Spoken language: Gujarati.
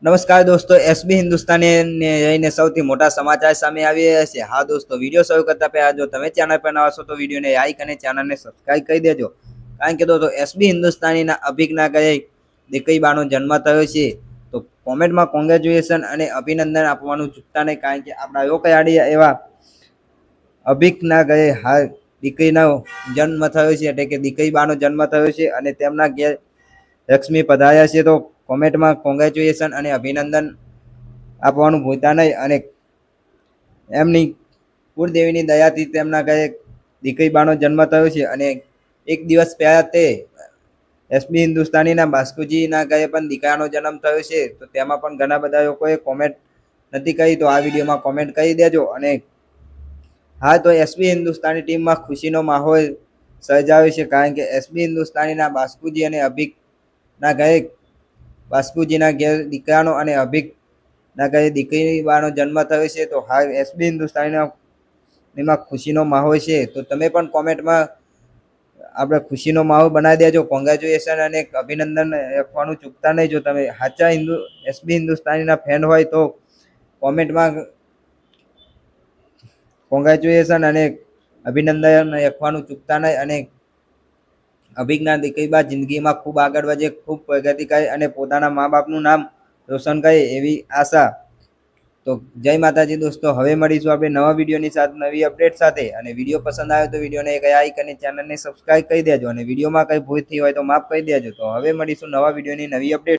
નમસ્કાર દોસ્તો, એસબી હિન્દુસ્તાની લઈને સૌથી મોટા સમાચાર સામે આવી રહ્યા છે. હા દોસ્તો, વિડીયો શરૂ કરતા પહેલા જો તમે ચેનલ પર નવા છો તો વિડીયોને લાઈક અને ચેનલને સબસ્ક્રાઇબ કરી દેજો. કારણ કે દોસ્તો એસબી હિન્દુસ્તાનીના અભિકના ઘરે દીકરીબાનો જન્મ થયો છે. તો કોમેન્ટમાં કોંગ્રેચ્યુલેશન અને અભિનંદન આપવાનું ચૂકતા નહીં. કારણ કે આપણા લોકયાડી એવા અભિકના ઘરે હાલ દીકરીનો જન્મ થયો છે, એટલે કે દીકરીબાનો જન્મ થયો છે અને તેમના ઘેર લક્ષ્મી પધાર્યા છે. તો કોમેન્ટમાં કોંગ્રેચ્યુલેશન અને અભિનંદન આપવાનું ભૂલતા નહીં. અને એમની કુળદેવીની દયાથી તેમના ઘરે દીકરીબાનો જન્મ થયો છે. અને એક દિવસ પહેલા તે એસબી હિન્દુસ્તાનીના બાસ્કુજીના ઘરે પણ દીકરાનો જન્મ થયો છે. તો તેમાં પણ ઘણા બધા લોકોએ કોમેન્ટ નથી કરી, તો આ વિડીયોમાં કોમેન્ટ કરી દેજો. અને હા, તો એસબી હિન્દુસ્તાની ટીમમાં ખુશીનો માહોલ સર્જાયો છે. કારણ કે એસબી હિન્દુસ્તાનીના બાસ્કુજી અને અભિકના ઘરે બાસ્કુજીના ઘેર દીકરાનો અને અભિકના ઘરે દીકરીબાનો જન્મ થયો છે. તો હાલ એસબી હિન્દુસ્તાનીમાં ખુશીનો માહોલ છે. તો તમે પણ કોમેન્ટમાં આપણે ખુશીનો માહોલ બનાવી દેજો. કોંગ્રેચ્યુલેશન અને અભિનંદન લખવાનું ચૂકતા નહીં. જો તમે સાચા એસબી હિન્દુસ્તાનીના ફેન હોય તો કોમેન્ટમાં કોંગ્રેચ્યુલેશન અને અભિનંદન લખવાનું ચૂકતા નહીં. અને અભિજ્ઞા દીકરીબા જિંદગીમાં ખૂબ આગળ વધે, ખૂબ પ્રગતિ કરે અને પોતાના મા બાપનું નામ રોશન કરે એવી આશા. તો જય માતાજી દોસ્તો, હવે મળીશું આપણે નવા વિડીયોની સાથે, નવી અપડેટ સાથે. અને વિડીયો પસંદ આવે તો વિડીયોને એક લાઈક અને ચેનલને સબસ્ક્રાઇબ કરી દેજો. અને વિડીયોમાં કંઈ ભૂલ થઈ હોય તો માફ કરી દેજો. તો હવે મળીશું નવા વિડીયોની નવી અપડેટ.